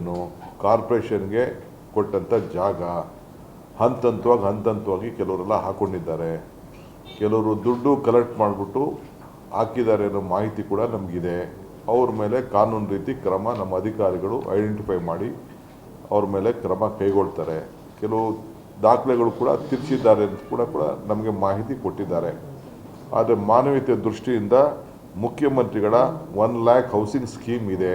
Corporation ಕಾರ್ಪೊರೇಷನ್ಗೆ ಕೊಟ್ಟಂಥ ಜಾಗ ಹಂತವಾಗಿ ಕೆಲವರೆಲ್ಲ ಹಾಕ್ಕೊಂಡಿದ್ದಾರೆ. ಕೆಲವರು ದುಡ್ಡು ಕಲೆಕ್ಟ್ ಮಾಡಿಬಿಟ್ಟು ಹಾಕಿದ್ದಾರೆ ಅನ್ನೋ ಮಾಹಿತಿ ಕೂಡ ನಮಗಿದೆ. ಅವ್ರ ಮೇಲೆ ಕಾನೂನು ರೀತಿ ಕ್ರಮ ನಮ್ಮ ಅಧಿಕಾರಿಗಳು ಐಡೆಂಟಿಫೈ ಮಾಡಿ ಅವ್ರ ಮೇಲೆ ಕ್ರಮ ಕೈಗೊಳ್ತಾರೆ. ಕೆಲವು ದಾಖಲೆಗಳು ಕೂಡ ತಿರ್ಚಿದ್ದಾರೆ ಅಂತ ಕೂಡ ನಮಗೆ ಮಾಹಿತಿ ಕೊಟ್ಟಿದ್ದಾರೆ. ಆದರೆ ಮಾನವೀಯತೆ ದೃಷ್ಟಿಯಿಂದ ಮುಖ್ಯಮಂತ್ರಿಗಳ 1 lakh ಹೌಸಿಂಗ್ ಸ್ಕೀಮ್ ಇದೆ.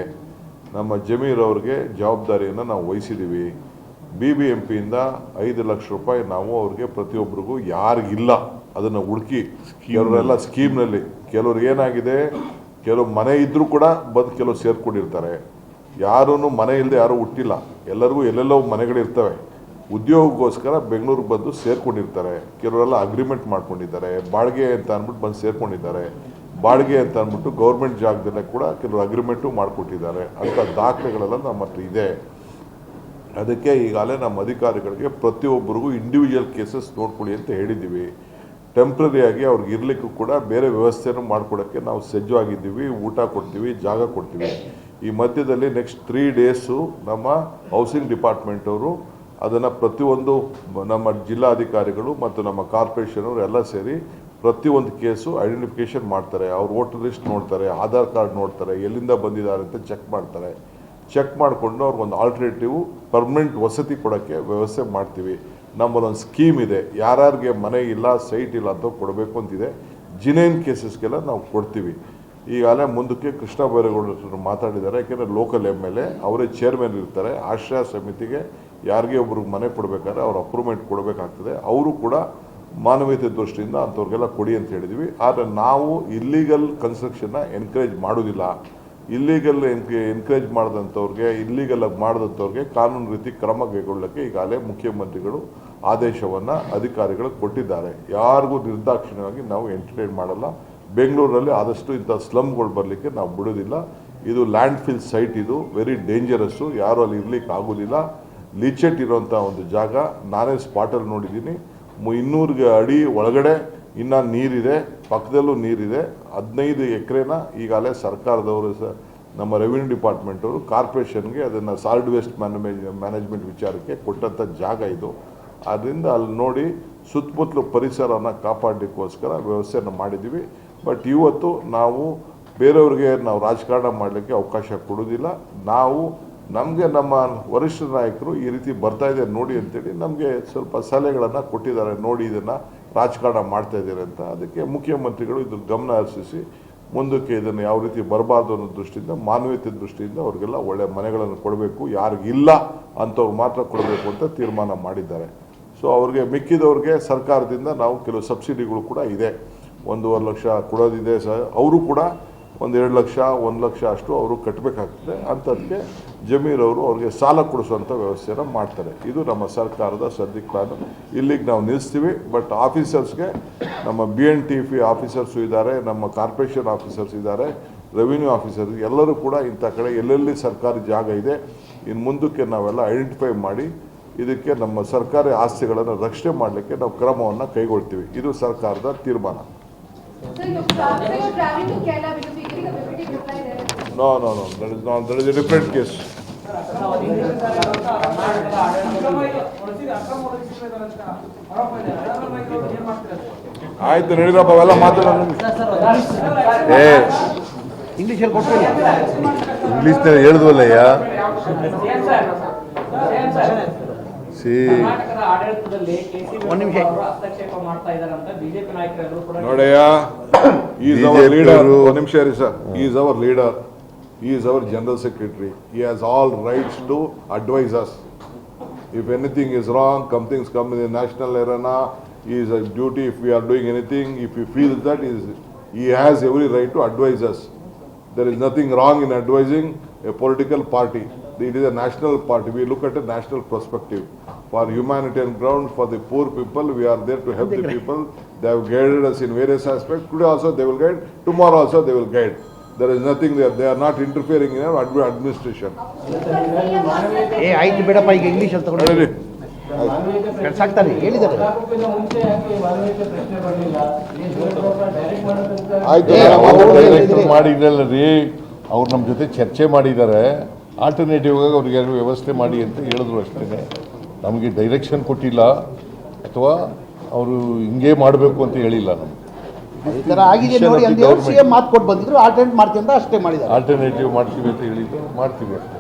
ನಮ್ಮ ಜಮೀರ್ ಅವ್ರಿಗೆ ಜವಾಬ್ದಾರಿಯನ್ನು ನಾವು ವಹಿಸಿದ್ದೀವಿ. BBMPಯಿಂದ 5 ಲಕ್ಷ ರೂಪಾಯಿ ನಾವು ಅವ್ರಿಗೆ ಪ್ರತಿಯೊಬ್ಬರಿಗೂ ಯಾರಿಗಿಲ್ಲ ಅದನ್ನು ಹುಡುಕಿ ಕೆಲವರೆಲ್ಲ ಸ್ಕೀಮ್ನಲ್ಲಿ ಕೆಲವ್ರಿಗೆ ಏನಾಗಿದೆ, ಕೆಲವು ಮನೆ ಇದ್ದರೂ ಕೂಡ ಬಂದು ಕೆಲವು ಸೇರ್ಕೊಂಡಿರ್ತಾರೆ. ಯಾರೂ ಮನೆ ಇಲ್ಲದೆ ಯಾರೂ ಹುಟ್ಟಿಲ್ಲ, ಎಲ್ಲರಿಗೂ ಎಲ್ಲೆಲ್ಲೋ ಮನೆಗಳಿರ್ತವೆ. ಉದ್ಯೋಗಕ್ಕೋಸ್ಕರ ಬೆಂಗಳೂರಿಗೆ ಬಂದು ಸೇರ್ಕೊಂಡಿರ್ತಾರೆ. ಕೆಲವರೆಲ್ಲ ಅಗ್ರಿಮೆಂಟ್ ಮಾಡ್ಕೊಂಡಿದ್ದಾರೆ, ಬಾಡಿಗೆ ಅಂತ ಅಂದ್ಬಿಟ್ಟು ಬಂದು ಸೇರ್ಕೊಂಡಿದ್ದಾರೆ. ಬಾಡಿಗೆ ಅಂತ ಅಂದ್ಬಿಟ್ಟು ಗೌರ್ಮೆಂಟ್ ಜಾಗದಲ್ಲೇ ಕೂಡ ಕೆಲವರು ಅಗ್ರಿಮೆಂಟು ಮಾಡಿಕೊಟ್ಟಿದ್ದಾರೆ. ಅಂಥ ದಾಖಲೆಗಳೆಲ್ಲ ನಮ್ಮ ಹತ್ರ ಇದೆ. ಅದಕ್ಕೆ ಈಗಾಗಲೇ ನಮ್ಮ ಅಧಿಕಾರಿಗಳಿಗೆ ಪ್ರತಿಯೊಬ್ಬರಿಗೂ ಇಂಡಿವಿಜುವಲ್ ಕೇಸಸ್ ನೋಡ್ಕೊಳ್ಳಿ ಅಂತ ಹೇಳಿದ್ದೀವಿ. ಟೆಂಪ್ರರಿಯಾಗಿ ಅವ್ರಿಗೆ ಇರಲಿಕ್ಕೂ ಕೂಡ ಬೇರೆ ವ್ಯವಸ್ಥೆಯನ್ನು ಮಾಡಿಕೊಡೋಕ್ಕೆ ನಾವು ಸಜ್ಜವಾಗಿದ್ದೀವಿ. ಊಟ ಕೊಡ್ತೀವಿ, ಜಾಗ ಕೊಡ್ತೀವಿ. ಈ ಮಧ್ಯದಲ್ಲಿ ನೆಕ್ಸ್ಟ್ 3 ಡೇಸು ನಮ್ಮ ಹೌಸಿಂಗ್ ಡಿಪಾರ್ಟ್ಮೆಂಟ್ ಅವರು ಅದನ್ನು ಪ್ರತಿಯೊಂದು ನಮ್ಮ ಜಿಲ್ಲಾಧಿಕಾರಿಗಳು ಮತ್ತು ನಮ್ಮ ಕಾರ್ಪೊರೇಷನ್ ಅವರು ಎಲ್ಲ ಸೇರಿ ಪ್ರತಿಯೊಂದು ಕೇಸು ಐಡೆಂಟಿಫಿಕೇಷನ್ ಮಾಡ್ತಾರೆ. ಅವ್ರು ವೋಟರ್ ಲಿಸ್ಟ್ ನೋಡ್ತಾರೆ, ಆಧಾರ್ ಕಾರ್ಡ್ ನೋಡ್ತಾರೆ, ಎಲ್ಲಿಂದ ಬಂದಿದ್ದಾರೆ ಅಂತ ಚೆಕ್ ಮಾಡ್ತಾರೆ. ಚೆಕ್ ಮಾಡಿಕೊಂಡು ಅವ್ರಿಗೊಂದು ಆಲ್ಟರ್ನೇಟಿವ್ ಪರ್ಮನೆಂಟ್ ವಸತಿ ಕೊಡೋಕ್ಕೆ ವ್ಯವಸ್ಥೆ ಮಾಡ್ತೀವಿ. ನಮ್ಮಲ್ಲೊಂದು ಸ್ಕೀಮ್ ಇದೆ, ಯಾರ್ಯಾರಿಗೆ ಮನೆ ಇಲ್ಲ, ಸೈಟ್ ಇಲ್ಲ ಅಂತ ಕೊಡಬೇಕು ಅಂತಿದೆ. ಜಿನೇನ್ ಕೇಸಸ್ಗೆಲ್ಲ ನಾವು ಕೊಡ್ತೀವಿ. ಈಗಾಗಲೇ ಮುಂದಕ್ಕೆ ಕೃಷ್ಣ ಬೈರೇಗೌಡರು ಮಾತಾಡಿದ್ದಾರೆ. ಯಾಕೆಂದರೆ ಲೋಕಲ್ MLA ಅವರೇ ಚೇರ್ಮನ್ ಇರ್ತಾರೆ. ಆಶ್ರಯ ಸಮಿತಿಗೆ ಯಾರಿಗೆ ಒಬ್ರಿಗೆ ಮನೆ ಕೊಡಬೇಕಾದ್ರೆ ಅವ್ರು ಅಪ್ರೂವ್ಮೆಂಟ್ ಕೊಡಬೇಕಾಗ್ತದೆ. ಅವರು ಕೂಡ ಮಾನವೀಯತೆ ದೃಷ್ಟಿಯಿಂದ ಅಂಥವ್ರಿಗೆಲ್ಲ ಕೊಡಿ ಅಂತ ಹೇಳಿದ್ವಿ. ಆದರೆ ನಾವು ಇಲ್ಲೀಗಲ್ ಕನ್ಸ್ಟ್ರಕ್ಷನ್ನ ಎನ್ಕರೇಜ್ ಮಾಡೋದಿಲ್ಲ. ಇಲ್ಲೀಗಲ್ ಎನ್ಕರೇಜ್ ಮಾಡಿದಂಥವ್ರಿಗೆ, ಇಲ್ಲೀಗಲ್ ಮಾಡಿದಂಥವ್ರಿಗೆ ಕಾನೂನು ರೀತಿ ಕ್ರಮ ಕೈಗೊಳ್ಳೋಕ್ಕೆ ಈಗಾಗಲೇ ಮುಖ್ಯಮಂತ್ರಿಗಳು ಆದೇಶವನ್ನು ಅಧಿಕಾರಿಗಳಿಗೆ ಕೊಟ್ಟಿದ್ದಾರೆ. ಯಾರಿಗೂ ನಿರ್ದಾಕ್ಷಿಣ್ಯವಾಗಿ ನಾವು ಎಂಟರ್ಟೈನ್ ಮಾಡಲ್ಲ. ಬೆಂಗಳೂರಲ್ಲಿ ಆದಷ್ಟು ಇಂಥ ಸ್ಲಮ್ಗಳು ಬರಲಿಕ್ಕೆ ನಾವು ಬಿಡೋದಿಲ್ಲ. ಇದು ಲ್ಯಾಂಡ್ ಫಿಲ್ ಸೈಟ್, ಇದು ವೆರಿ ಡೇಂಜರಸ್ಸು, ಯಾರು ಅಲ್ಲಿ ಇರಲಿಕ್ಕೆ ಆಗೋದಿಲ್ಲ. ಲೀಚೆಟ್ ಇರೋಂಥ ಒಂದು ಜಾಗ. ನಾನೇ ಸ್ಪಾಟಲ್ಲಿ ನೋಡಿದ್ದೀನಿ. 200 ಅಡಿ ಒಳಗಡೆ ಇನ್ನೂ ನೀರಿದೆ, ಪಕ್ಕದಲ್ಲೂ ನೀರಿದೆ. 15 ಎಕರೆನ ಈಗಾಗಲೇ ಸರ್ಕಾರದವರು ನಮ್ಮ ರೆವಿನ್ಯೂ ಡಿಪಾರ್ಟ್ಮೆಂಟವರು ಕಾರ್ಪೊರೇಷನ್ಗೆ ಅದನ್ನು ಸಾಲಿಡ್ ವೇಸ್ಟ್ ಮ್ಯಾನೇಜ್ಮೆಂಟ್ ವಿಚಾರಕ್ಕೆ ಕೊಟ್ಟಂಥ ಜಾಗ ಇದು. ಆದ್ದರಿಂದ ಅಲ್ಲಿ ನೋಡಿ ಸುತ್ತಮುತ್ತಲು ಪರಿಸರವನ್ನು ಕಾಪಾಡಲಿಕ್ಕೋಸ್ಕರ ವ್ಯವಸ್ಥೆಯನ್ನು ಮಾಡಿದ್ದೀವಿ. ಬಟ್ ಇವತ್ತು ನಾವು ಬೇರೆಯವ್ರಿಗೆ ನಾವು ರಾಜಕಾರಣ ಮಾಡಲಿಕ್ಕೆ ಅವಕಾಶ ಕೊಡೋದಿಲ್ಲ. ನಾವು ನಮಗೆ ನಮ್ಮ ವರಿಷ್ಠ ನಾಯಕರು ಈ ರೀತಿ ಬರ್ತಾಯಿದೆ ನೋಡಿ ಅಂತೇಳಿ ನಮಗೆ ಸ್ವಲ್ಪ ಸಲಹೆಗಳನ್ನು ಕೊಟ್ಟಿದ್ದಾರೆ. ನೋಡಿ ಇದನ್ನು ರಾಜಕಾರಣ ಮಾಡ್ತಾಯಿದ್ದಾರೆ ಅಂತ. ಅದಕ್ಕೆ ಮುಖ್ಯಮಂತ್ರಿಗಳು ಇದ್ರ ಗಮನ ಹರಿಸಿ ಮುಂದಕ್ಕೆ ಇದನ್ನು ಯಾವ ರೀತಿ ಬರಬಾರ್ದು ಅನ್ನೋ ದೃಷ್ಟಿಯಿಂದ, ಮಾನವೀಯತೆ ದೃಷ್ಟಿಯಿಂದ ಅವ್ರಿಗೆಲ್ಲ ಒಳ್ಳೆ ಮನೆಗಳನ್ನು ಕೊಡಬೇಕು, ಯಾರಿಗಿಲ್ಲ ಅಂಥವ್ರು ಮಾತ್ರ ಕೊಡಬೇಕು ಅಂತ ತೀರ್ಮಾನ ಮಾಡಿದ್ದಾರೆ. ಸೊ ಅವ್ರಿಗೆ ಮಿಕ್ಕಿದವ್ರಿಗೆ ಸರ್ಕಾರದಿಂದ ನಾವು ಕೆಲವು ಸಬ್ಸಿಡಿಗಳು ಕೂಡ ಇದೆ. 1.5 ಲಕ್ಷ ಕೊಡೋದಿದೆ ಅವರು ಕೂಡ 1-2 ಲಕ್ಷ 1 ಲಕ್ಷ ಅಷ್ಟು ಅವರು ಕಟ್ಟಬೇಕಾಗ್ತದೆ. ಅಂಥದ್ದಕ್ಕೆ ಜಮೀರ್ ಅವರು ಅವ್ರಿಗೆ ಸಾಲ ಕೊಡಿಸುವಂಥ ವ್ಯವಸ್ಥೆಯನ್ನು ಮಾಡ್ತಾರೆ. ಇದು ನಮ್ಮ ಸರ್ಕಾರದ ಸದ್ಯಕ್ಕೆ ಪ್ಲಾನ್. ಇಲ್ಲಿಗೆ ನಾವು ನಿಲ್ಲಿಸ್ತೀವಿ. ಬಟ್ ಆಫೀಸರ್ಸ್ಗೆ ನಮ್ಮ BNTP ಆಫೀಸರ್ಸು ಇದ್ದಾರೆ, ನಮ್ಮ ಕಾರ್ಪೊರೇಷನ್ ಆಫೀಸರ್ಸ್ ಇದ್ದಾರೆ, ರೆವಿನ್ಯೂ ಆಫೀಸರ್ಸ್ ಎಲ್ಲರೂ ಕೂಡ ಇಂಥ ಕಡೆ ಎಲ್ಲೆಲ್ಲಿ ಸರ್ಕಾರಿ ಜಾಗ ಇದೆ ಇನ್ನು ಮುಂದಕ್ಕೆ ನಾವೆಲ್ಲ ಐಡೆಂಟಿಫೈ ಮಾಡಿ ಇದಕ್ಕೆ ನಮ್ಮ ಸರ್ಕಾರಿ ಆಸ್ತಿಗಳನ್ನು ರಕ್ಷಣೆ ಮಾಡಲಿಕ್ಕೆ ನಾವು ಕ್ರಮವನ್ನು ಕೈಗೊಳ್ತೀವಿ. ಇದು ಸರ್ಕಾರದ ತೀರ್ಮಾನ. No. That is a different case. ಆಯ್ತು ನಡೀರಪ್ಪ, ಅವೆಲ್ಲ ಮಾತಾಡೋಣ. ಇಂಗ್ಲೀಷಲ್ಲಿ ಕೊಡ್ತೀನಿ, ಇಂಗ್ಲೀಷ್ನಲ್ಲಿ ಹೇಳಿದ್ವಲ್ಲಯ್ಯ. ನೋಡಯ್ಯ, ಈಸ್ ಅವರ್ ಲೀಡರ್. ಒಂದು ನಿಮಿಷ ಇರಿ sir. Is our leader, he is our general secretary. He has all rights to advise us. If anything is wrong, things come in the national arena, he is a duty. If we are doing anything, if he feels that he has every right to advise us. There is nothing wrong in advising a political party. It is a national party. We look at a national perspective. For humanitarian ground, for the poor people, we are there to help the people. They have guided us in various aspects. Today also they will guide. Tomorrow also they will guide. There is nothing there. They are not interfering in our administration. ಆಯ್ತು ಬೇಡಪ್ಪ, ಈಗ English ಅಲ್ಲಿ ತಗೊಂಡು ಸಾಕ್ತಾನೆ ಹೇಳಿದ್ದಾರೆ. ಆಯ್ತು, ಮಾಡಿದ್ರಲ್ಲ ರೀ, ಅವ್ರು ನಮ್ಮ ಜೊತೆ ಚರ್ಚೆ ಮಾಡಿದ್ದಾರೆ. ಆಲ್ಟರ್ನೇಟಿವ್ ಆಗಿ ಅವ್ರಿಗೆ ಯಾರು ವ್ಯವಸ್ಥೆ ಮಾಡಿ ಅಂತ ಹೇಳಿದ್ರು ಅಷ್ಟೇ. ನಮಗೆ ಡೈರೆಕ್ಷನ್ ಕೊಟ್ಟಿಲ್ಲ ಅಥವಾ ಅವರು ಹಿಂಗೆ ಮಾಡಬೇಕು ಅಂತ ಹೇಳಿಲ್ಲ ನಮಗೆ. ಈ ಥರ ಆಗಿದೆ ನೋಡಿ ಅಂತ ಹೇಳಿ CM ಮಾತು ಕೊಟ್ಟು ಬಂದಿದ್ರು, ಆಲ್ಟರ್ನೇಟ್ ಮಾಡ್ತೀವಿ ಅಂತ ಅಷ್ಟೇ ಮಾಡಿದ್ದಾರೆ. ಆಲ್ಟರ್ನೇಟಿವ್ ಮಾಡ್ತೀವಿ ಅಂತ ಹೇಳಿದ್ರು, ಮಾಡ್ತೀವಿ ಅಷ್ಟೇ.